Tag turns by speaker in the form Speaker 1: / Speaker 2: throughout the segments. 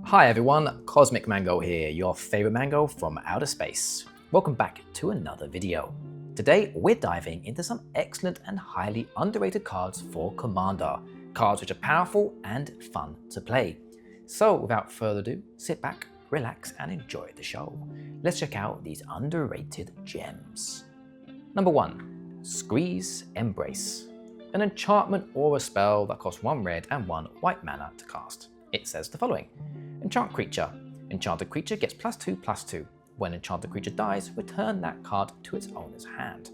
Speaker 1: Hi everyone, Cosmic Mango here, your favorite mango from outer space. Welcome back to another video. Today we're diving into some excellent and highly underrated cards for Commander, cards which are powerful and fun to play. So without further ado, sit back, relax and enjoy the show. Let's check out these underrated gems. Number 1. Squee's Embrace. An enchantment or a spell that costs 1 red and 1 white mana to cast. It says the following. Enchant creature. Enchanted creature gets +2/+2. When enchanted creature dies, return that card to its owner's hand.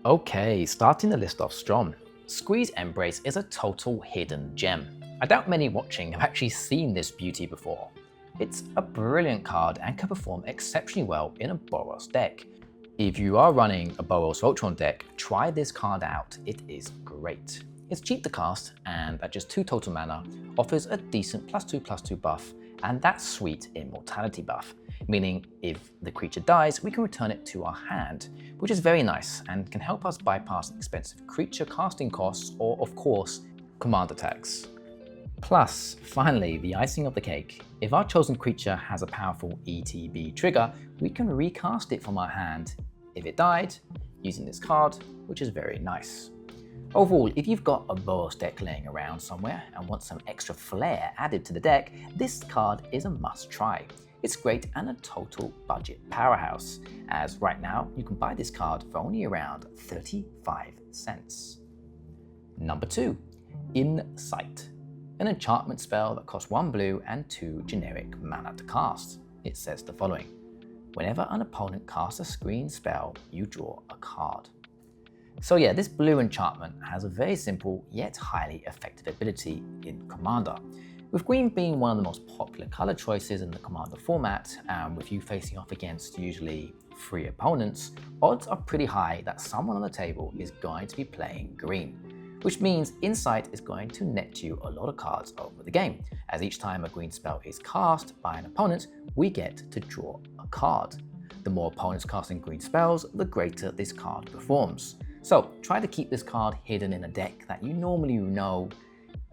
Speaker 1: Okay, starting the list off strong. Squee's Embrace is a total hidden gem. I doubt many watching have actually seen this beauty before. It's a brilliant card and can perform exceptionally well in a Boros deck. If you are running a Boros Voltron deck, try this card out, it is great. It's cheap to cast and at just 2 total mana offers a decent +2/+2 buff and that sweet immortality buff, meaning if the creature dies we can return it to our hand, which is very nice and can help us bypass expensive creature casting costs or of course command attacks. Plus, finally, the icing of the cake, if our chosen creature has a powerful ETB trigger, we can recast it from our hand if it died using this card, which is very nice. Overall, if you've got a Boros deck laying around somewhere and want some extra flair added to the deck, this card is a must try. It's great and a total budget powerhouse, as right now you can buy this card for only around 35 cents. Number 2. Insight. An enchantment spell that costs 1 blue and 2 generic mana to cast. It says the following. Whenever an opponent casts a screen spell, you draw a card. So yeah, this blue enchantment has a very simple yet highly effective ability in Commander. With green being one of the most popular color choices in the Commander format, and with you facing off against usually 3 opponents, odds are pretty high that someone on the table is going to be playing green. Which means Insight is going to net you a lot of cards over the game, as each time a green spell is cast by an opponent, we get to draw a card. The more opponents casting green spells, the greater this card performs. So try to keep this card hidden in a deck that you normally know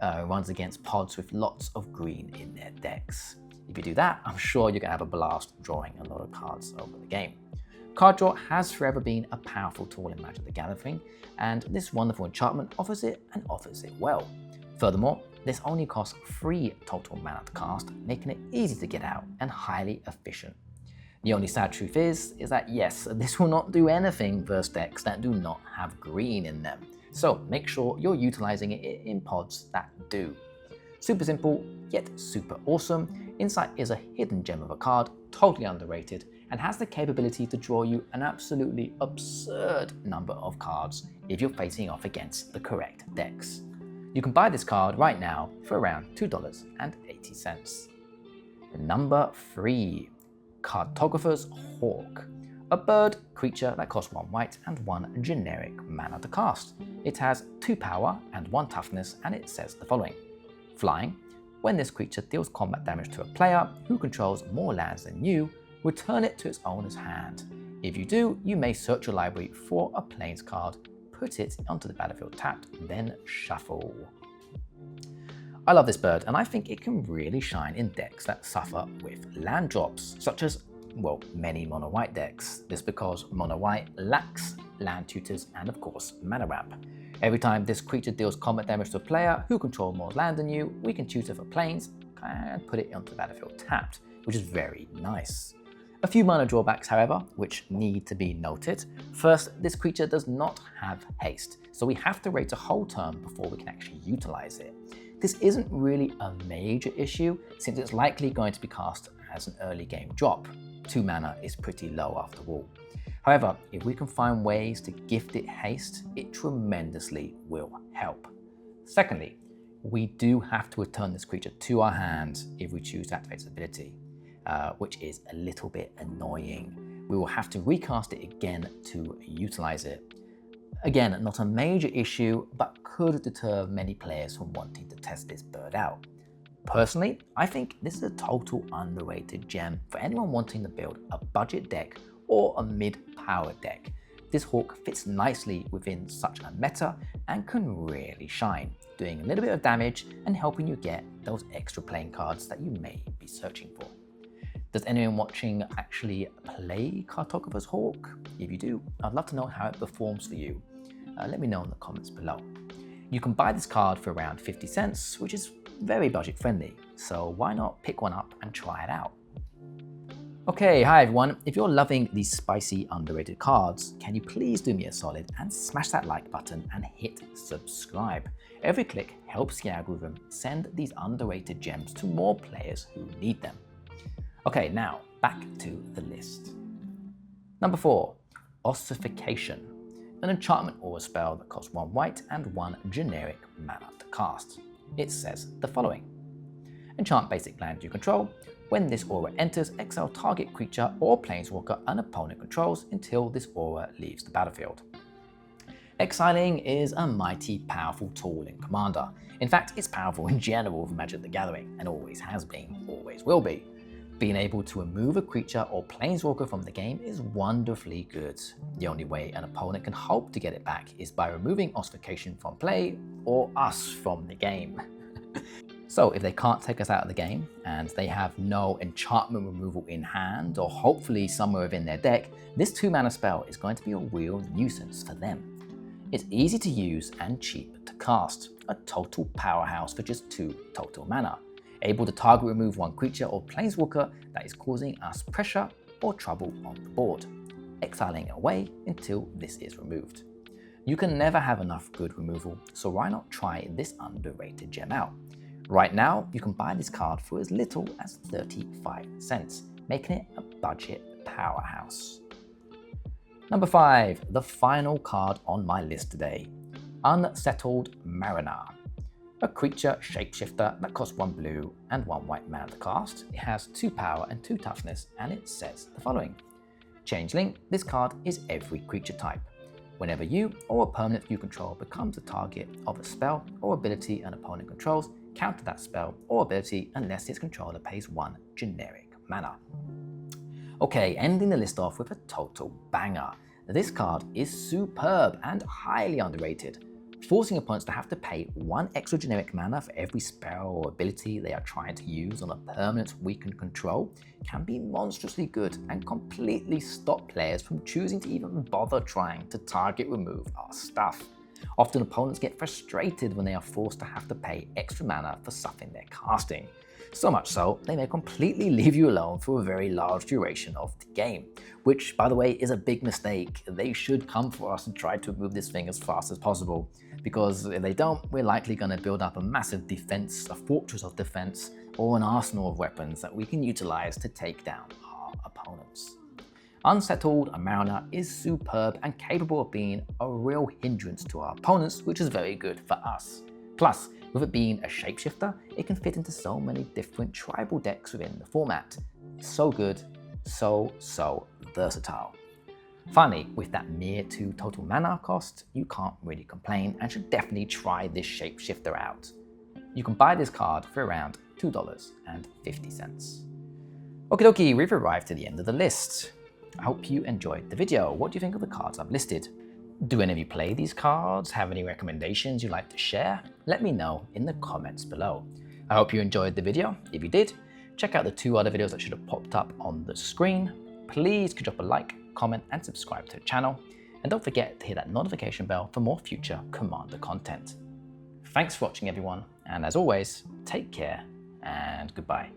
Speaker 1: runs against pods with lots of green in their decks. If you do that, I'm sure you're going to have a blast drawing a lot of cards over the game. Card draw has forever been a powerful tool in Magic the Gathering, and this wonderful enchantment offers it and offers it well. Furthermore, this only costs 3 total mana to cast, making it easy to get out and highly efficient. The only sad truth is that yes, this will not do anything versus decks that do not have green in them. So make sure you're utilizing it in pods that do. Super simple, yet super awesome. Insight is a hidden gem of a card, totally underrated, and has the capability to draw you an absolutely absurd number of cards if you're facing off against the correct decks. You can buy this card right now for around $2.80. Number 3. Cartographer's Hawk. A bird creature that costs 1 white and 1 generic mana to cast. It has 2 power and 1 toughness, and it says the following. Flying. When this creature deals combat damage to a player who controls more lands than you, return it to its owner's hand. If you do, you may search your library for a plains card, put it onto the battlefield tapped, then shuffle. I love this bird and I think it can really shine in decks that suffer with land drops, such as, well, many mono-white decks. This because mono-white lacks land tutors and of course mana ramp. Every time this creature deals combat damage to a player who controls more land than you, we can tutor for plains and put it onto the battlefield tapped, which is very nice. A few minor drawbacks, however, which need to be noted. First, this creature does not have haste, so we have to wait a whole turn before we can actually utilize it. This isn't really a major issue since it's likely going to be cast as an early game drop. 2 mana is pretty low after all. However, if we can find ways to gift it haste, it tremendously will help. Secondly, we do have to return this creature to our hand if we choose to activate its ability, which is a little bit annoying. We will have to recast it again to utilize it. Again, not a major issue, but could deter many players from wanting to test this bird out. Personally, I think this is a total underrated gem for anyone wanting to build a budget deck or a mid-power deck. this hawk fits nicely within such a meta and can really shine, doing a little bit of damage and helping you get those extra playing cards that you may be searching for. Does anyone watching actually play Cartographer's Hawk? If you do, I'd love to know how it performs for you. Let me know in the comments below. You can buy this card for around 50 cents, which is very budget friendly, so why not pick one up and try it out? Okay, hi everyone. If you're loving these spicy underrated cards, can you please do me a solid and smash that like button and hit subscribe. Every click helps the algorithm send these underrated gems to more players who need them. Okay, now back to the list. Number 4, Ossification, an enchantment aura spell that costs 1 white and 1 generic mana to cast. It says the following: enchant basic land you control. When this aura enters, exile target creature or planeswalker an opponent controls until this aura leaves the battlefield. Exiling is a mighty powerful tool in Commander. In fact, it's powerful in general for Magic the Gathering, and always has been, always will be. Being able to remove a creature or planeswalker from the game is wonderfully good. The only way an opponent can hope to get it back is by removing Ossification from play, or us from the game. So if they can't take us out of the game, and they have no enchantment removal in hand, or hopefully somewhere within their deck, this 2-mana spell is going to be a real nuisance for them. It's easy to use and cheap to cast, a total powerhouse for just 2 total mana. Able to target remove 1 creature or planeswalker that is causing us pressure or trouble on the board, exiling away until this is removed. You can never have enough good removal, so why not try this underrated gem out? Right now, you can buy this card for as little as 35 cents, making it a budget powerhouse. Number 5, the final card on my list today, Unsettled Mariner. A creature shapeshifter that costs 1 blue and 1 white mana to cast. It has 2 power and 2 toughness, and it says the following: changeling, this card is every creature type. Whenever you or a permanent you control becomes the target of a spell or ability an opponent controls, counter that spell or ability unless its controller pays 1 generic mana. Okay, ending the list off with a total banger. This card is superb and highly underrated. Forcing opponents to have to pay 1 extra generic mana for every spell or ability they are trying to use on a permanent we can control can be monstrously good and completely stop players from choosing to even bother trying to target remove our stuff. Often opponents get frustrated when they are forced to have to pay extra mana for something they're casting. So much so, they may completely leave you alone for a very large duration of the game, which, by the way, is a big mistake. They should come for us and try to remove this thing as fast as possible, because if they don't, we're likely going to build up a massive defense, a fortress of defense, or an arsenal of weapons that we can utilize to take down our opponents. Unsettled Mariner is superb and capable of being a real hindrance to our opponents, which is very good for us. Plus, with it being a shapeshifter, it can fit into so many different tribal decks within the format. So good, so versatile. Finally, with that mere 2 total mana cost, you can't really complain and should definitely try this shapeshifter out. You can buy this card for around $2.50. Okie dokie, we've arrived to the end of the list. I hope you enjoyed the video. What do you think of the cards I've listed? Do any of you play these cards? Have any recommendations you'd like to share? Let me know in the comments below. I hope you enjoyed the video. If you did, check out the 2 other videos that should have popped up on the screen. Please could drop a like, comment, and subscribe to the channel. And don't forget to hit that notification bell for more future Commander content. Thanks for watching everyone, and as always, take care and goodbye.